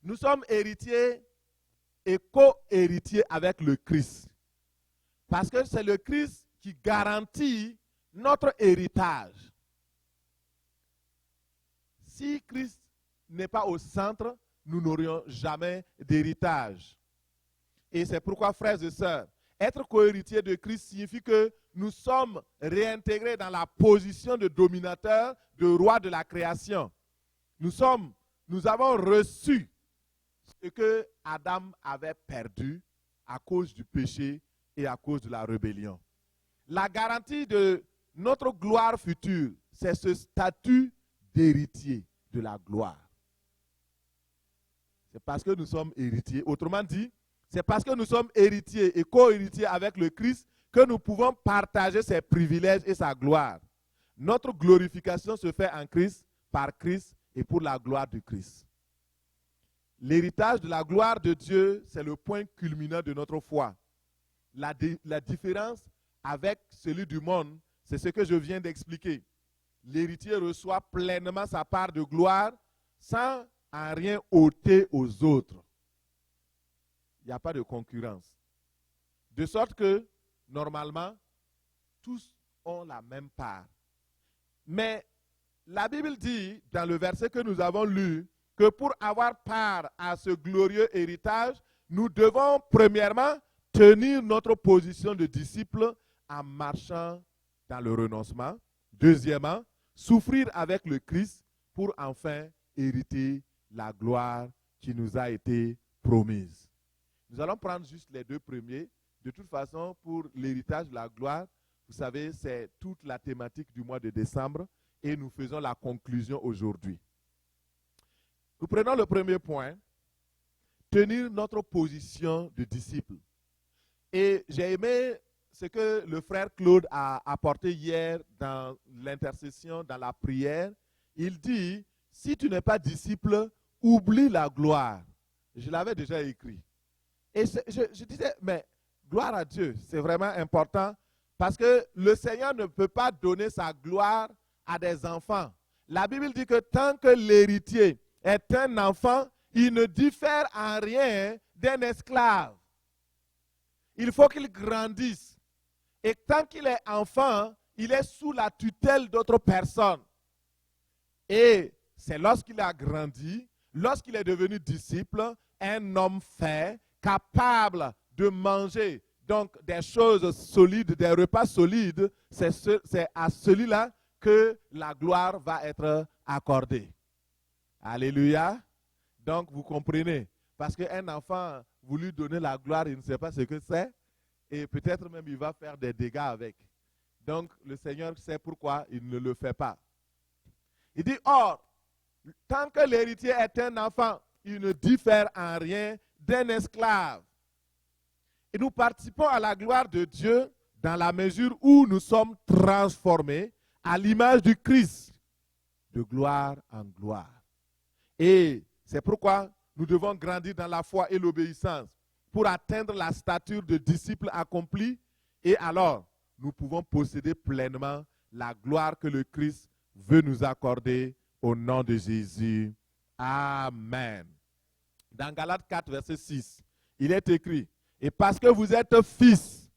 nous sommes héritiers et co-héritiers avec le Christ. Parce que c'est le Christ qui garantit notre héritage. Si Christ n'est pas au centre, nous n'aurions jamais d'héritage. Et c'est pourquoi, frères et sœurs, être co-héritier de Christ signifie que nous sommes réintégrés dans la position de dominateur, de roi de la création. Nous avons reçu ce que Adam avait perdu à cause du péché et à cause de la rébellion. La garantie de notre gloire future, c'est ce statut d'héritier de la gloire. C'est parce que nous sommes héritiers. Autrement dit, c'est parce que nous sommes héritiers et co-héritiers avec le Christ que nous pouvons partager ses privilèges et sa gloire. Notre glorification se fait en Christ, par Christ et pour la gloire du Christ. L'héritage de la gloire de Dieu, c'est le point culminant de notre foi. La différence avec celui du monde, c'est ce que je viens d'expliquer. L'héritier reçoit pleinement sa part de gloire sans en rien ôter aux autres. Il n'y a pas de concurrence. De sorte que, normalement, tous ont la même part. Mais la Bible dit, dans le verset que nous avons lu, que pour avoir part à ce glorieux héritage, nous devons premièrement tenir notre position de disciple en marchant dans le renoncement. Deuxièmement, souffrir avec le Christ pour enfin hériter la gloire qui nous a été promise. Nous allons prendre juste les deux premiers. De toute façon, pour l'héritage de la gloire, vous savez, c'est toute la thématique du mois de décembre et nous faisons la conclusion aujourd'hui. Nous prenons le premier point, tenir notre position de disciple. Et j'ai aimé ce que le frère Claude a apporté hier dans l'intercession, dans la prière. Il dit, si tu n'es pas disciple, oublie la gloire. Je l'avais déjà écrit. Et je disais, mais gloire à Dieu, c'est vraiment important parce que le Seigneur ne peut pas donner sa gloire à des enfants. La Bible dit que tant que l'héritier est un enfant, il ne diffère en rien d'un esclave. Il faut qu'il grandisse. Et tant qu'il est enfant, il est sous la tutelle d'autres personnes. Et c'est lorsqu'il a grandi, lorsqu'il est devenu disciple, un homme fait, capable de manger donc des choses solides, des repas solides, c'est à celui-là que la gloire va être accordée. Alléluia. Donc vous comprenez, parce qu'un enfant, vous lui donnez la gloire, il ne sait pas ce que c'est, et peut-être même il va faire des dégâts avec. Donc le Seigneur sait pourquoi il ne le fait pas. Il dit, or, tant que l'héritier est un enfant, il ne diffère en rien d'un esclave. Et nous participons à la gloire de Dieu dans la mesure où nous sommes transformés à l'image du Christ, de gloire en gloire. Et c'est pourquoi nous devons grandir dans la foi et l'obéissance pour atteindre la stature de disciple accompli. Et alors, nous pouvons posséder pleinement la gloire que le Christ veut nous accorder au nom de Jésus. Amen. Dans Galates 4, verset 6, il est écrit, « Et parce que vous êtes fils,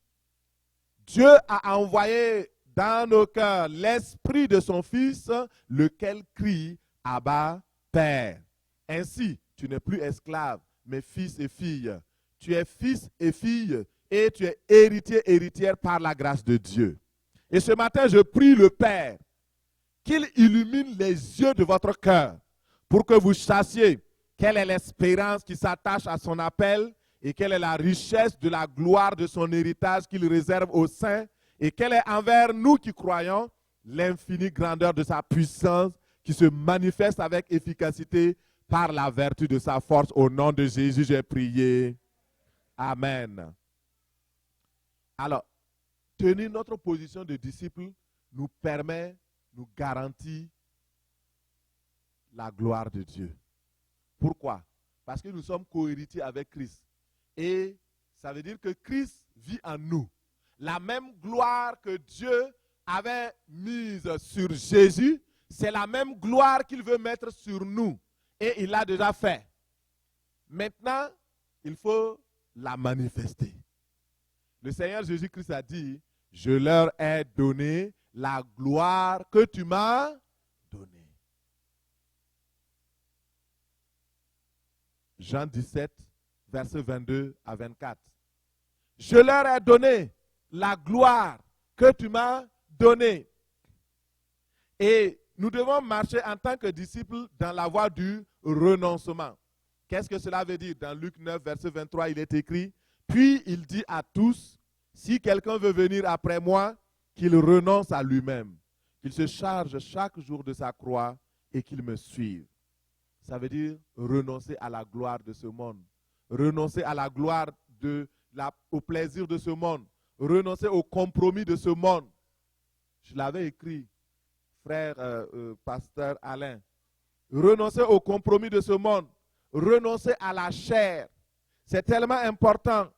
Dieu a envoyé dans nos cœurs l'esprit de son Fils, lequel crie, Abba, Père. Ainsi, tu n'es plus esclave, mais fils et fille. Tu es fils et fille, et tu es héritier, héritière par la grâce de Dieu. Et ce matin, je prie le Père qu'il illumine les yeux de votre cœur pour que vous sachiez quelle est l'espérance qui s'attache à son appel et quelle est la richesse de la gloire de son héritage qu'il réserve aux saints et quelle est envers nous qui croyons l'infinie grandeur de sa puissance qui se manifeste avec efficacité par la vertu de sa force. Au nom de Jésus, j'ai prié. Amen. Alors, tenir notre position de disciple nous permet, nous garantit la gloire de Dieu. Pourquoi? Parce que nous sommes co-héritiers avec Christ. Et ça veut dire que Christ vit en nous. La même gloire que Dieu avait mise sur Jésus, c'est la même gloire qu'il veut mettre sur nous. Et il l'a déjà fait. Maintenant, il faut la manifester. Le Seigneur Jésus-Christ a dit, je leur ai donné la gloire que tu m'as donnée. Jean 17, versets 22 à 24. Je leur ai donné la gloire que tu m'as donnée. Et nous devons marcher en tant que disciples dans la voie du renoncement. Qu'est-ce que cela veut dire? Dans Luc 9, verset 23, il est écrit, « Puis il dit à tous, si quelqu'un veut venir après moi, qu'il renonce à lui-même, qu'il se charge chaque jour de sa croix et qu'il me suive. » Ça veut dire renoncer à la gloire de ce monde, renoncer à la gloire au plaisir de ce monde, renoncer au compromis de ce monde. Je l'avais écrit, frère pasteur Alain. Renoncer au compromis de ce monde, renoncer à la chair. C'est tellement important.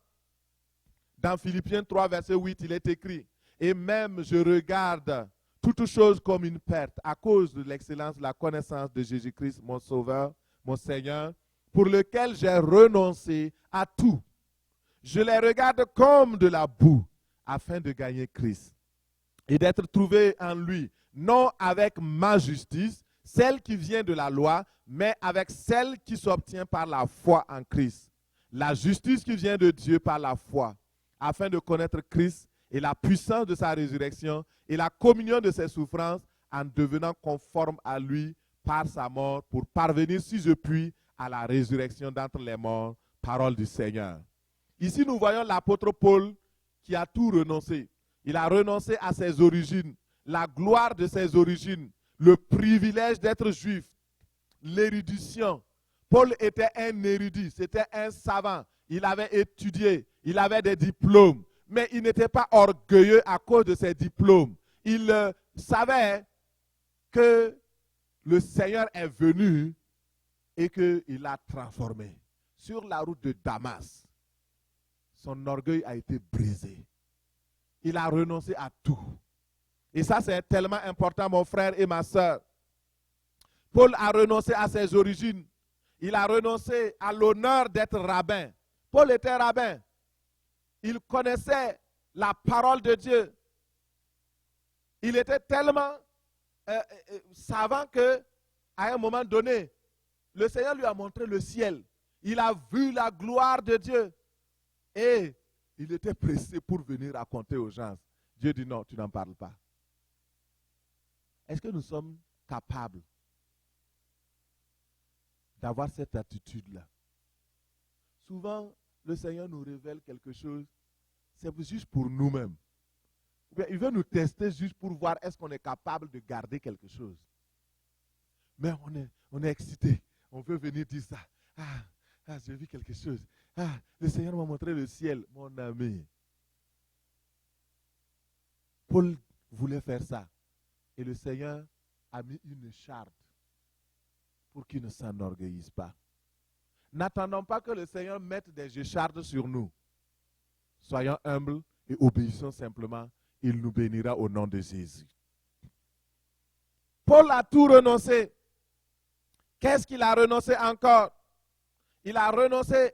Dans Philippiens 3, verset 8, il est écrit, « Et même je regarde toutes choses comme une perte à cause de l'excellence, de la connaissance de Jésus-Christ, mon Sauveur, mon Seigneur, pour lequel j'ai renoncé à tout. Je les regarde comme de la boue afin de gagner Christ et d'être trouvé en lui, non avec ma justice, celle qui vient de la loi, mais avec celle qui s'obtient par la foi en Christ. La justice qui vient de Dieu par la foi, afin de connaître Christ et la puissance de sa résurrection et la communion de ses souffrances en devenant conforme à lui par sa mort pour parvenir, si je puis, à la résurrection d'entre les morts, parole du Seigneur. » Ici, nous voyons l'apôtre Paul qui a tout renoncé. Il a renoncé à ses origines, la gloire de ses origines, le privilège d'être juif, l'érudition. Paul était un érudit, c'était un savant. Il avait étudié, il avait des diplômes, mais il n'était pas orgueilleux à cause de ses diplômes. Il savait que le Seigneur est venu et qu'il l'a transformé. Sur la route de Damas, son orgueil a été brisé. Il a renoncé à tout. Et ça, c'est tellement important, mon frère et ma soeur. Paul a renoncé à ses origines. Il a renoncé à l'honneur d'être rabbin. Paul était rabbin. Il connaissait la parole de Dieu. Il était tellement savant que, à un moment donné, le Seigneur lui a montré le ciel. Il a vu la gloire de Dieu. Et il était pressé pour venir raconter aux gens. Dieu dit non, tu n'en parles pas. Est-ce que nous sommes capables d'avoir cette attitude-là? Souvent, le Seigneur nous révèle quelque chose, c'est juste pour nous-mêmes. Il veut nous tester juste pour voir est-ce qu'on est capable de garder quelque chose. Mais on est excité. On veut venir dire ça. J'ai vu quelque chose. Le Seigneur m'a montré le ciel, mon ami. Paul voulait faire ça. Et le Seigneur a mis une charte pour qu'il ne s'enorgueillisse pas. N'attendons pas que le Seigneur mette des échardes sur nous. Soyons humbles et obéissons simplement. Il nous bénira au nom de Jésus. Paul a tout renoncé. Qu'est-ce qu'il a renoncé encore? Il a renoncé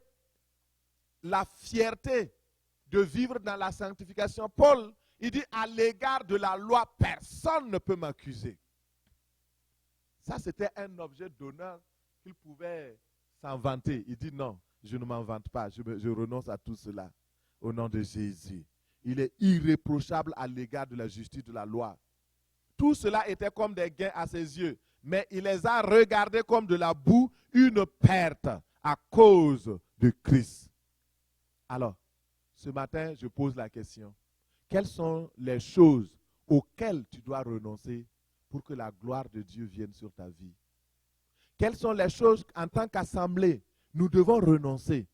la fierté de vivre dans la sanctification. Paul, il dit, à l'égard de la loi, personne ne peut m'accuser. Ça, c'était un objet d'honneur qu'il pouvait s'en vanter. Il dit, non, je ne m'en vante pas, je renonce à tout cela au nom de Jésus. Il est irréprochable à l'égard de la justice de la loi. Tout cela était comme des gains à ses yeux, mais il les a regardés comme de la boue, une perte à cause de Christ. Alors, ce matin, je pose la question. Quelles sont les choses auxquelles tu dois renoncer pour que la gloire de Dieu vienne sur ta vie? Quelles sont les choses en tant qu'assemblée, nous devons renoncer?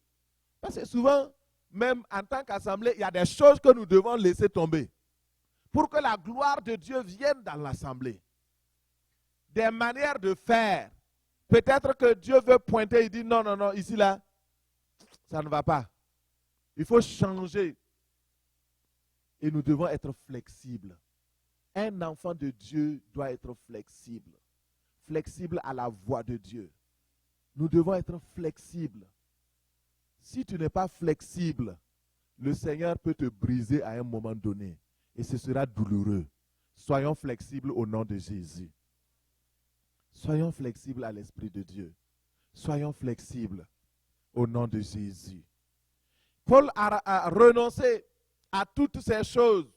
Parce que souvent, même en tant qu'assemblée, il y a des choses que nous devons laisser tomber pour que la gloire de Dieu vienne dans l'assemblée. Des manières de faire. Peut-être que Dieu veut pointer, il dit non, non, non, ici, là, ça ne va pas. Il faut changer. Et nous devons être flexibles. Un enfant de Dieu doit être flexible. Flexible à la voix de Dieu. Nous devons être flexibles. Si tu n'es pas flexible, le Seigneur peut te briser à un moment donné. Et ce sera douloureux. Soyons flexibles au nom de Jésus. Soyons flexibles à l'Esprit de Dieu. Soyons flexibles au nom de Jésus. Paul a renoncé à toutes ces choses.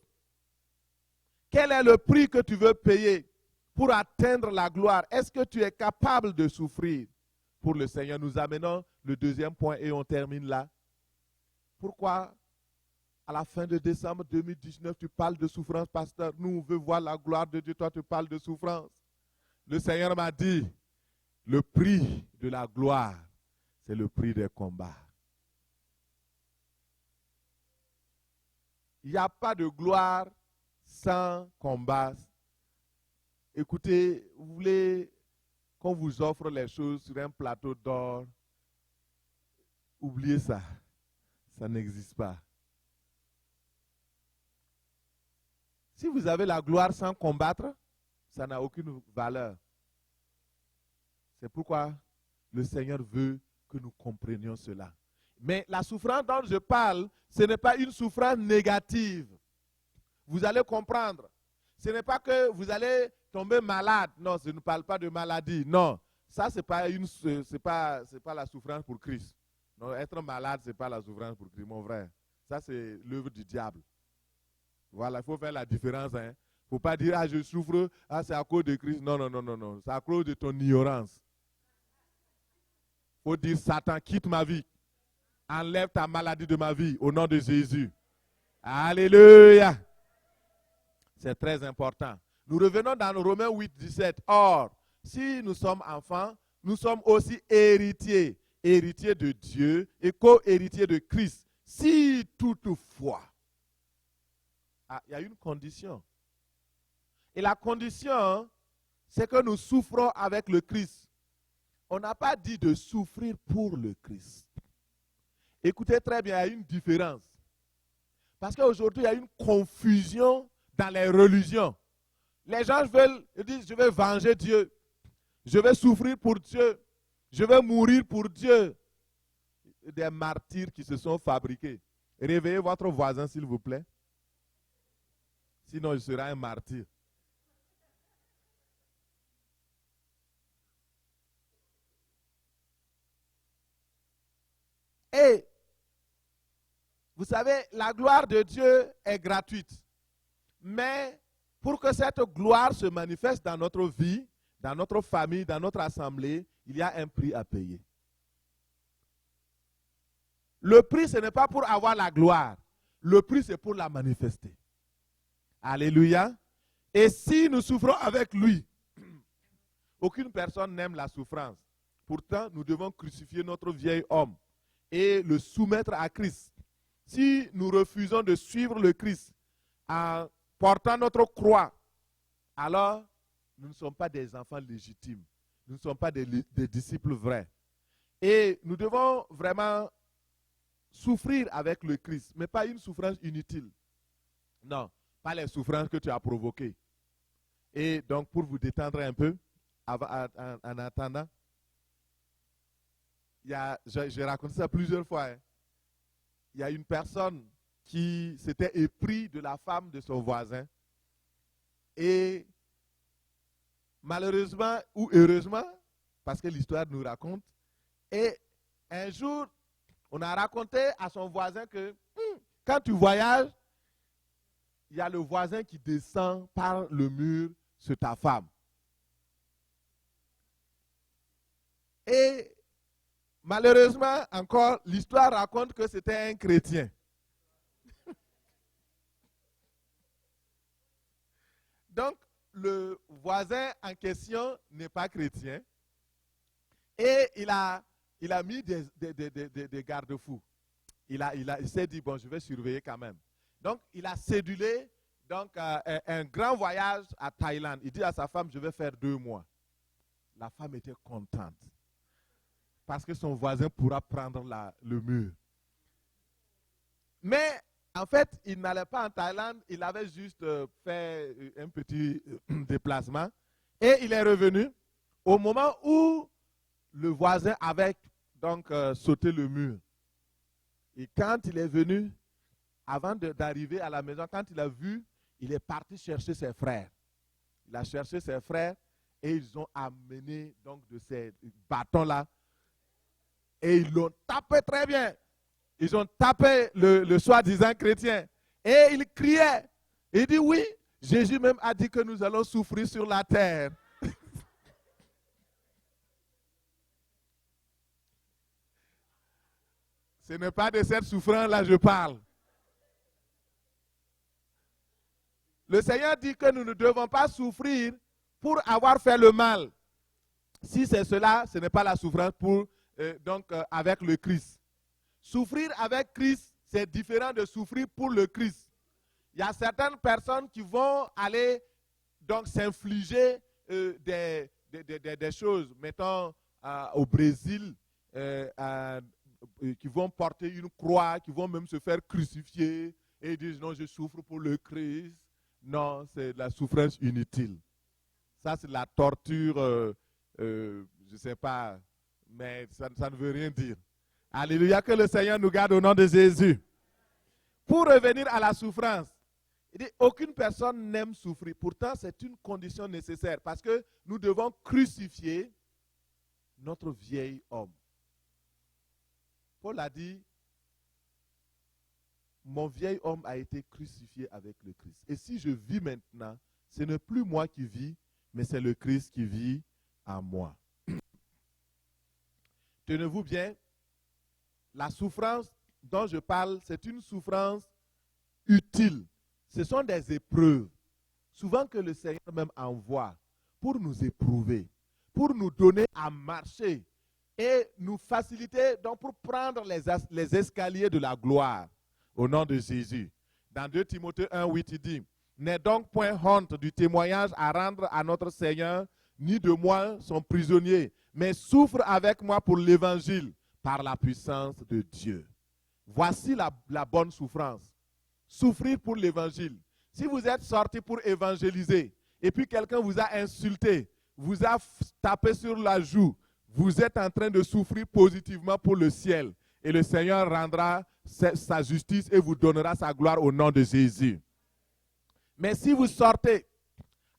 Quel est le prix que tu veux payer pour atteindre la gloire? Est-ce que tu es capable de souffrir pour le Seigneur? Nous amenons le deuxième point et on termine là. Pourquoi à la fin de décembre 2019, tu parles de souffrance, pasteur? Nous, on veut voir la gloire de Dieu. Toi, tu parles de souffrance. Le Seigneur m'a dit, le prix de la gloire, c'est le prix des combats. Il n'y a pas de gloire sans combat. Écoutez, vous voulez qu'on vous offre les choses sur un plateau d'or? Oubliez ça. Ça n'existe pas. Si vous avez la gloire sans combattre, ça n'a aucune valeur. C'est pourquoi le Seigneur veut que nous comprenions cela. Mais la souffrance dont je parle, ce n'est pas une souffrance négative. Vous allez comprendre. Ce n'est pas que vous allez tomber malade. Non, je ne parle pas de maladie. Non, ça, ce n'est pas la souffrance pour Christ. Non, être malade, ce n'est pas la souffrance pour Christ, mon frère. Ça, c'est l'œuvre du diable. Voilà, il faut faire la différence. Il ne faut pas dire, je souffre, c'est à cause de Christ. Non, non, non, non, non. C'est à cause de ton ignorance. Il faut dire, Satan, quitte ma vie. Enlève ta maladie de ma vie au nom de Jésus. Alléluia. C'est très important. Nous revenons dans Romains 8, 17. Or, si nous sommes enfants, nous sommes aussi héritiers. Héritiers de Dieu et co-héritiers de Christ. Si toutefois, il y a une condition. Et la condition, c'est que nous souffrons avec le Christ. On n'a pas dit de souffrir pour le Christ. Écoutez très bien, il y a une différence. Parce qu'aujourd'hui, il y a une confusion dans les religions. Les gens disent, je vais venger Dieu. Je vais souffrir pour Dieu. Je vais mourir pour Dieu. Des martyrs qui se sont fabriqués. Réveillez votre voisin, s'il vous plaît. Sinon, il sera un martyr. Et, vous savez, la gloire de Dieu est gratuite. Mais, pour que cette gloire se manifeste dans notre vie, dans notre famille, dans notre assemblée, il y a un prix à payer. Le prix, ce n'est pas pour avoir la gloire. Le prix, c'est pour la manifester. Alléluia. Et si nous souffrons avec lui, aucune personne n'aime la souffrance. Pourtant, nous devons crucifier notre vieil homme et le soumettre à Christ. Si nous refusons de suivre le Christ en portant notre croix, alors nous ne sommes pas des enfants légitimes. Nous ne sommes pas des disciples vrais. Et nous devons vraiment souffrir avec le Christ, mais pas une souffrance inutile. Non, pas les souffrances que tu as provoquées. Et donc, pour vous détendre un peu, en attendant, j'ai raconté ça plusieurs fois. Il y a une personne qui s'était épris de la femme de son voisin. Et malheureusement ou heureusement, parce que l'histoire nous raconte, et un jour, on a raconté à son voisin que quand tu voyages, il y a le voisin qui descend par le mur sur ta femme. Et malheureusement, encore, l'histoire raconte que c'était un chrétien. Donc, le voisin en question n'est pas chrétien. Et il a mis des garde-fous. Il s'est dit, bon, je vais surveiller quand même. Donc, il a cédulé un grand voyage à Thaïlande. Il dit à sa femme, je vais faire 2 mois. La femme était contente. Parce que son voisin pourra prendre le mur. Mais, en fait, il n'allait pas en Thaïlande. Il avait juste fait un petit déplacement. Et il est revenu au moment où le voisin avait donc sauté le mur. Et quand il est venu, avant d'arriver à la maison, quand il a vu, il est parti chercher ses frères. Il a cherché ses frères et ils ont amené donc de ces bâtons-là. Et ils l'ont tapé très bien. Ils ont tapé le soi-disant chrétien. Et il criait. Il dit oui, Jésus même a dit que nous allons souffrir sur la terre. Ce n'est pas de cette souffrance-là que je parle. Le Seigneur dit que nous ne devons pas souffrir pour avoir fait le mal. Si c'est cela, ce n'est pas la souffrance avec le Christ. Souffrir avec Christ, c'est différent de souffrir pour le Christ. Il y a certaines personnes qui vont aller donc s'infliger des choses, mettons au Brésil, qui vont porter une croix, qui vont même se faire crucifier et disent non, je souffre pour le Christ. Non, c'est de la souffrance inutile. Ça, c'est de la torture, je ne sais pas, mais ça ne veut rien dire. Alléluia, que le Seigneur nous garde au nom de Jésus. Pour revenir à la souffrance, il dit, aucune personne n'aime souffrir. Pourtant, c'est une condition nécessaire parce que nous devons crucifier notre vieil homme. Paul a dit, mon vieil homme a été crucifié avec le Christ. Et si je vis maintenant, ce n'est plus moi qui vis, mais c'est le Christ qui vit en moi. Tenez-vous bien, la souffrance dont je parle, c'est une souffrance utile. Ce sont des épreuves, souvent que le Seigneur même envoie pour nous éprouver, pour nous donner à marcher et nous faciliter donc pour prendre les escaliers de la gloire au nom de Jésus. Dans 2 Timothée 1:8, il dit, n'aie donc point honte du témoignage à rendre à notre Seigneur, ni de moi son prisonnier, mais souffre avec moi pour l'évangile par la puissance de Dieu. Voici la bonne souffrance. Souffrir pour l'évangile. Si vous êtes sorti pour évangéliser et puis quelqu'un vous a insulté, vous a tapé sur la joue, vous êtes en train de souffrir positivement pour le ciel et le Seigneur rendra sa justice et vous donnera sa gloire au nom de Jésus. Mais si vous sortez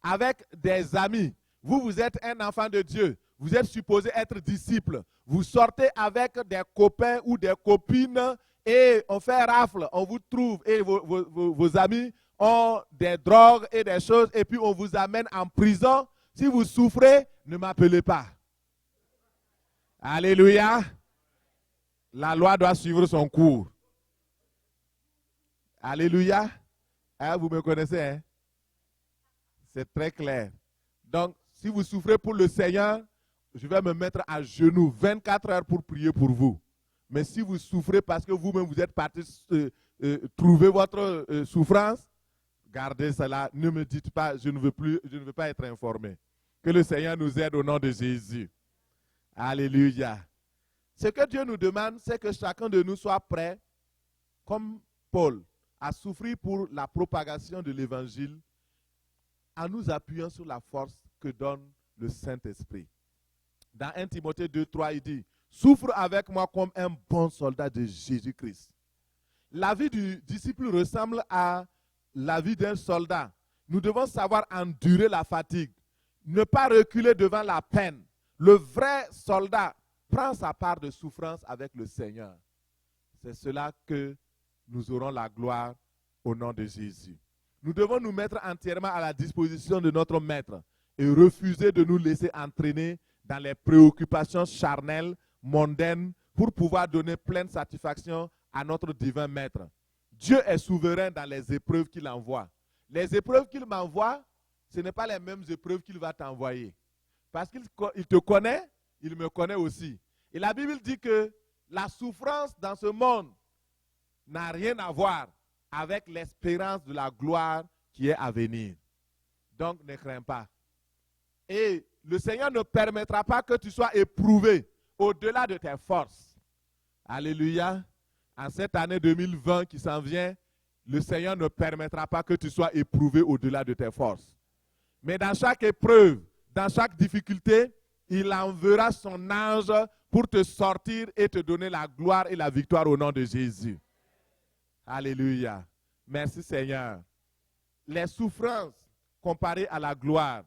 avec des amis, vous êtes un enfant de Dieu, vous êtes supposé être disciple, vous sortez avec des copains ou des copines et on fait rafle, on vous trouve et vos amis ont des drogues et des choses et puis on vous amène en prison. Si vous souffrez, ne m'appelez pas. Alléluia. La loi doit suivre son cours. Alléluia. Ah, vous me connaissez, hein? C'est très clair. Donc, si vous souffrez pour le Seigneur, je vais me mettre à genoux 24 heures pour prier pour vous. Mais si vous souffrez parce que vous-même vous êtes parti trouver votre souffrance, gardez cela. Ne me dites pas, je ne veux pas être informé. Que le Seigneur nous aide au nom de Jésus. Alléluia. Ce que Dieu nous demande, c'est que chacun de nous soit prêt, comme Paul, à souffrir pour la propagation de l'évangile en nous appuyant sur la force que donne le Saint-Esprit. Dans 1 Timothée 2:3, il dit, souffre avec moi comme un bon soldat de Jésus-Christ. La vie du disciple ressemble à la vie d'un soldat. Nous devons savoir endurer la fatigue, ne pas reculer devant la peine. Le vrai soldat prend sa part de souffrance avec le Seigneur. C'est cela que nous aurons la gloire au nom de Jésus. Nous devons nous mettre entièrement à la disposition de notre Maître et refuser de nous laisser entraîner dans les préoccupations charnelles, mondaines, pour pouvoir donner pleine satisfaction à notre divin Maître. Dieu est souverain dans les épreuves qu'il envoie. Les épreuves qu'il m'envoie, ce n'est pas les mêmes épreuves qu'il va t'envoyer. Parce qu'il te connaît, il me connaît aussi. Et la Bible dit que la souffrance dans ce monde n'a rien à voir avec l'espérance de la gloire qui est à venir. Donc ne crains pas. Et le Seigneur ne permettra pas que tu sois éprouvé au-delà de tes forces. Alléluia. En cette année 2020 qui s'en vient, le Seigneur ne permettra pas que tu sois éprouvé au-delà de tes forces. Mais dans chaque épreuve, dans chaque difficulté, il enverra son ange pour te sortir et te donner la gloire et la victoire au nom de Jésus. Alléluia. Merci Seigneur. Les souffrances comparées à la gloire.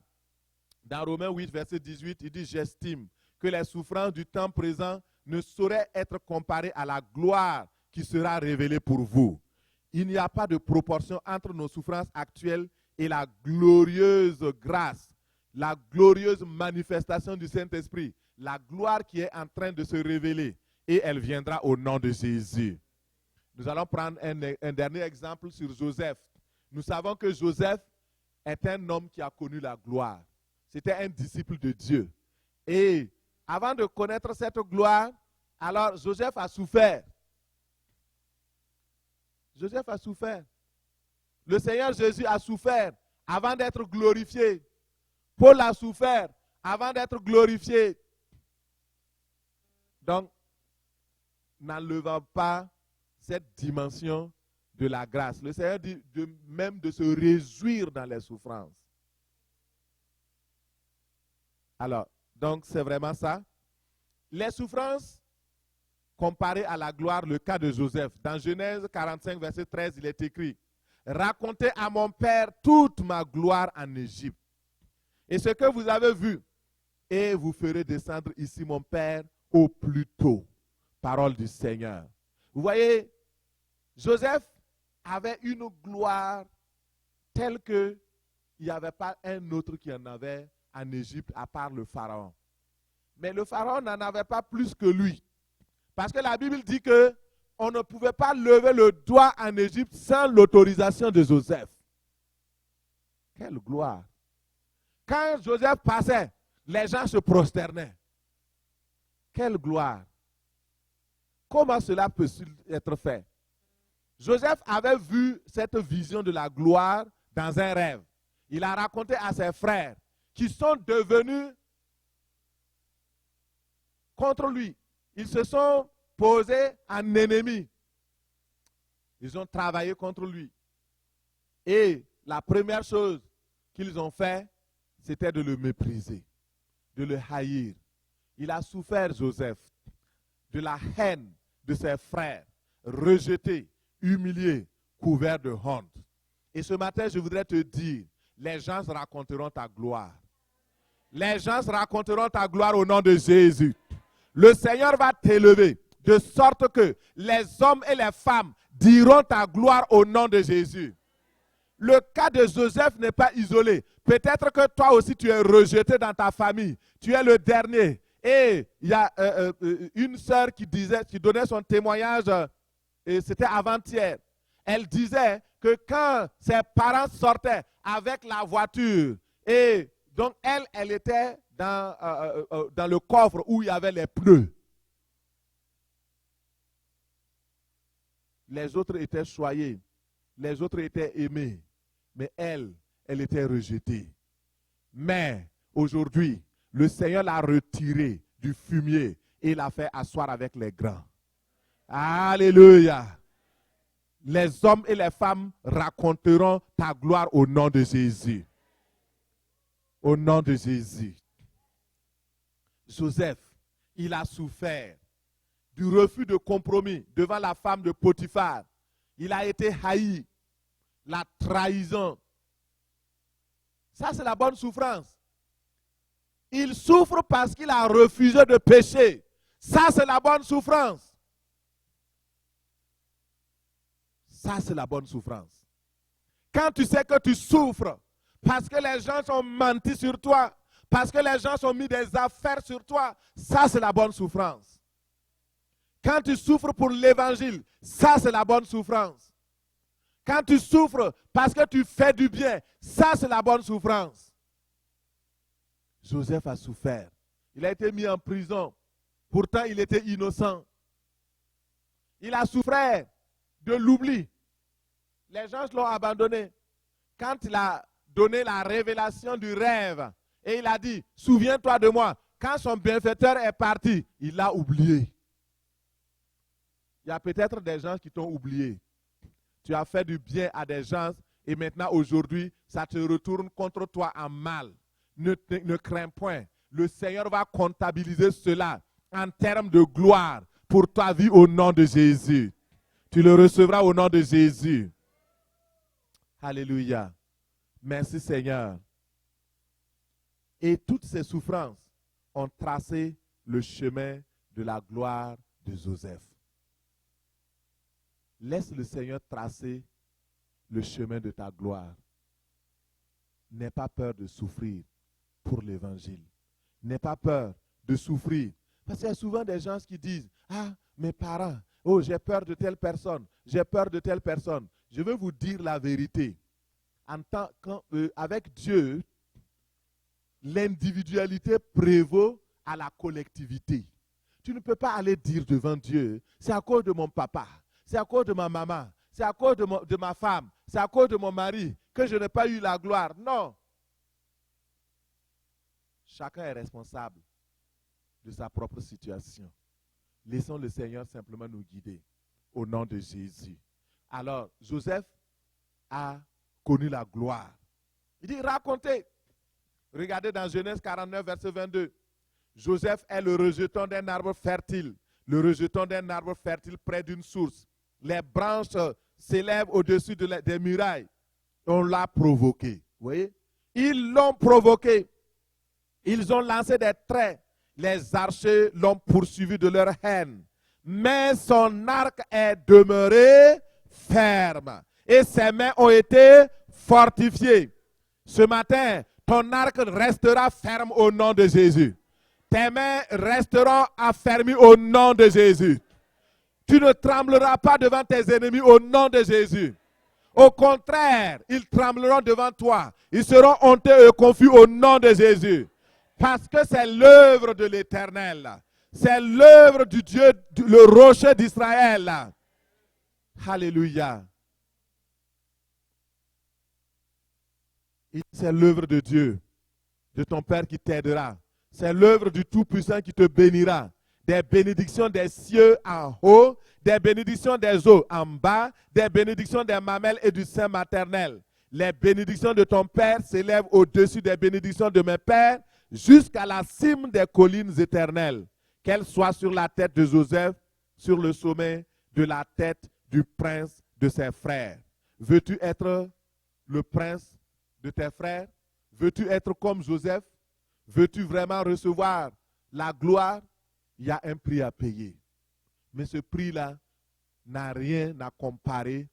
Dans Romains 8, verset 18, il dit « J'estime que les souffrances du temps présent ne sauraient être comparées à la gloire qui sera révélée pour vous. Il n'y a pas de proportion entre nos souffrances actuelles et la glorieuse grâce, la glorieuse manifestation du Saint-Esprit, la gloire qui est en train de se révéler, et elle viendra au nom de Jésus. » Nous allons prendre un dernier exemple sur Joseph. Nous savons que Joseph est un homme qui a connu la gloire. C'était un disciple de Dieu. Et avant de connaître cette gloire, alors Joseph a souffert. Joseph a souffert. Le Seigneur Jésus a souffert avant d'être glorifié. Paul a souffert avant d'être glorifié. Donc, n'enlevons pas cette dimension de la grâce. Le Seigneur dit même de se réjouir dans les souffrances. Alors, donc c'est vraiment ça. Les souffrances comparées à la gloire, le cas de Joseph. Dans Genèse 45, verset 13, il est écrit « Racontez à mon père toute ma gloire en Égypte. Et ce que vous avez vu, et vous ferez descendre ici mon père au plus tôt. » Parole du Seigneur. Vous voyez, Joseph avait une gloire telle qu'il n'y avait pas un autre qui en avait en Égypte à part le Pharaon. Mais le Pharaon n'en avait pas plus que lui. Parce que la Bible dit qu'on ne pouvait pas lever le doigt en Égypte sans l'autorisation de Joseph. Quelle gloire! Quand Joseph passait, les gens se prosternaient. Quelle gloire! Comment cela peut-il être fait? Joseph avait vu cette vision de la gloire dans un rêve. Il a raconté à ses frères qui sont devenus contre lui. Ils se sont posés en ennemis. Ils ont travaillé contre lui. Et la première chose qu'ils ont fait, c'était de le mépriser, de le haïr. Il a souffert, Joseph, de la haine de ses frères, rejeté, humilié, couvert de honte. Et ce matin, je voudrais te dire, les gens raconteront ta gloire. Les gens raconteront ta gloire au nom de Jésus. Le Seigneur va t'élever de sorte que les hommes et les femmes diront ta gloire au nom de Jésus. Le cas de Joseph n'est pas isolé. Peut-être que toi aussi tu es rejeté dans ta famille. Tu es le dernier. Et il y a une sœur qui donnait son témoignage, et c'était avant-hier. Elle disait que quand ses parents sortaient avec la voiture, et donc elle était dans le coffre où il y avait les pneus. Les autres étaient choyés, les autres étaient aimés, mais elle était rejetée. Mais aujourd'hui, le Seigneur l'a retirée du fumier et l'a fait asseoir avec les grands. Alléluia. Les hommes et les femmes raconteront ta gloire au nom de Jésus. Au nom de Jésus. Joseph, il a souffert du refus de compromis devant la femme de Potiphar. Il a été haï, la trahison. Ça, c'est la bonne souffrance. Il souffre parce qu'il a refusé de pécher. Ça, c'est la bonne souffrance. Ça, c'est la bonne souffrance. Quand tu sais que tu souffres parce que les gens ont menti sur toi, parce que les gens ont mis des affaires sur toi, ça, c'est la bonne souffrance. Quand tu souffres pour l'évangile, ça, c'est la bonne souffrance. Quand tu souffres parce que tu fais du bien, ça, c'est la bonne souffrance. Joseph a souffert. Il a été mis en prison. Pourtant, il était innocent. Il a souffert de l'oubli. Les gens l'ont abandonné. Quand il a donné la révélation du rêve, et il a dit, souviens-toi de moi. Quand son bienfaiteur est parti, il l'a oublié. Il y a peut-être des gens qui t'ont oublié. Tu as fait du bien à des gens et maintenant, aujourd'hui, ça te retourne contre toi en mal. Ne crains point. Le Seigneur va comptabiliser cela en termes de gloire pour ta vie au nom de Jésus. Tu le recevras au nom de Jésus. Alléluia. Merci Seigneur. Et toutes ces souffrances ont tracé le chemin de la gloire de Joseph. Laisse le Seigneur tracer le chemin de ta gloire. N'aie pas peur de souffrir pour l'évangile. N'aie pas peur de souffrir. Parce qu'il y a souvent des gens qui disent, ah, mes parents, oh, j'ai peur de telle personne, j'ai peur de telle personne. Je veux vous dire la vérité. Avec Dieu, l'individualité prévaut à la collectivité. Tu ne peux pas aller dire devant Dieu, c'est à cause de mon papa, c'est à cause de ma maman, c'est à cause de ma femme, c'est à cause de mon mari que je n'ai pas eu la gloire. Non. Chacun est responsable de sa propre situation. Laissons le Seigneur simplement nous guider au nom de Jésus. Alors, Joseph a connu la gloire. Il dit, racontez. Regardez dans Genèse 49, verset 22. Joseph est le rejeton d'un arbre fertile. Le rejeton d'un arbre fertile près d'une source. Les branches s'élèvent au-dessus des murailles. On l'a provoqué. Vous voyez? Ils l'ont provoqué. Ils ont lancé des traits. Les archers l'ont poursuivi de leur haine. Mais son arc est demeuré ferme. Et ses mains ont été fortifiées. Ce matin, ton arc restera ferme au nom de Jésus. Tes mains resteront affermies au nom de Jésus. Tu ne trembleras pas devant tes ennemis au nom de Jésus. Au contraire, ils trembleront devant toi. Ils seront honteux et confus au nom de Jésus. Parce que c'est l'œuvre de l'Éternel. C'est l'œuvre du Dieu, le rocher d'Israël. Alléluia. C'est l'œuvre de Dieu, de ton Père qui t'aidera. C'est l'œuvre du Tout-Puissant qui te bénira. Des bénédictions des cieux en haut, des bénédictions des eaux en bas, des bénédictions des mamelles et du sein maternel. Les bénédictions de ton Père s'élèvent au-dessus des bénédictions de mes pères jusqu'à la cime des collines éternelles. Qu'elles soient sur la tête de Joseph, sur le sommet de la tête du prince de ses frères. Veux-tu être le prince de tes frères? Veux-tu être comme Joseph? Veux-tu vraiment recevoir la gloire? Il y a un prix à payer. Mais ce prix-là n'a rien à comparer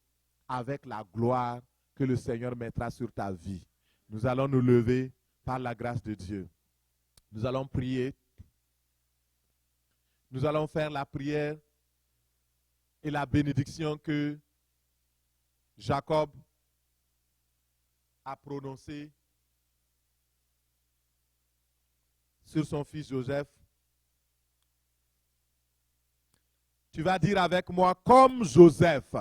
avec la gloire que le Seigneur mettra sur ta vie. Nous allons nous lever par la grâce de Dieu. Nous allons prier. Nous allons faire la prière et la bénédiction que Jacob a prononcée sur son fils Joseph. Tu vas dire avec moi, comme Joseph,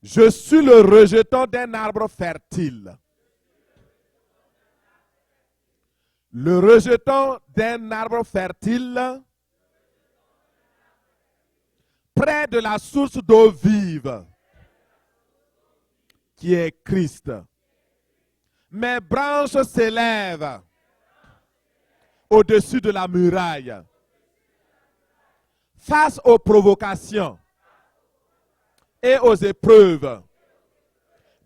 je suis le rejeton d'un arbre fertile. Le rejeton d'un arbre fertile près de la source d'eau vive qui est Christ. Mes branches s'élèvent au-dessus de la muraille face aux provocations et aux épreuves,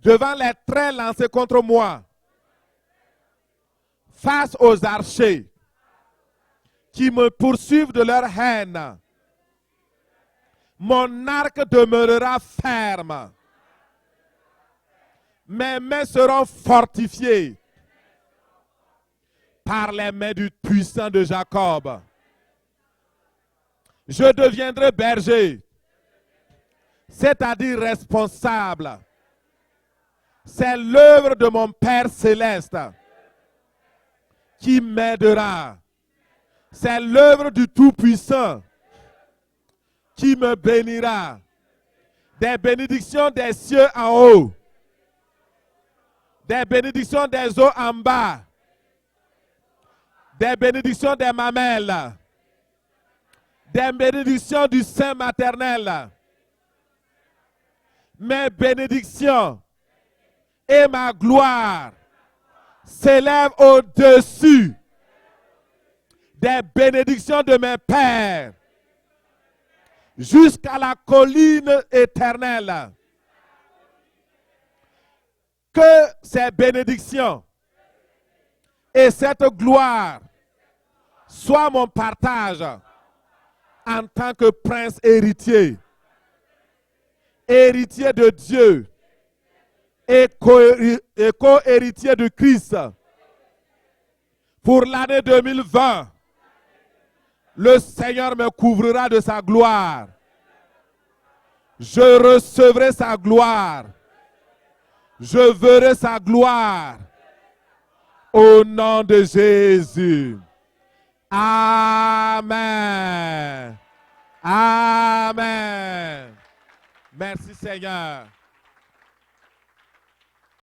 devant les traits lancés contre moi, face aux archers qui me poursuivent de leur haine. Mon arc demeurera ferme. Mes mains seront fortifiées par les mains du puissant de Jacob. Je deviendrai berger, c'est-à-dire responsable. C'est l'œuvre de mon Père céleste qui m'aidera. C'est l'œuvre du Tout-Puissant qui me bénira. Des bénédictions des cieux en haut, des bénédictions des eaux en bas, des bénédictions des mamelles, des bénédictions du sein maternel. Mes bénédictions et ma gloire s'élèvent au-dessus des bénédictions de mes pères jusqu'à la colline éternelle. Que ces bénédictions et cette gloire soient mon partage en tant que prince héritier, héritier de Dieu et co-héritier de Christ. Pour l'année 2020, le Seigneur me couvrira de sa gloire. Je recevrai sa gloire. Je verrai sa gloire. Au nom de Jésus. Amen. Amen. Merci Seigneur.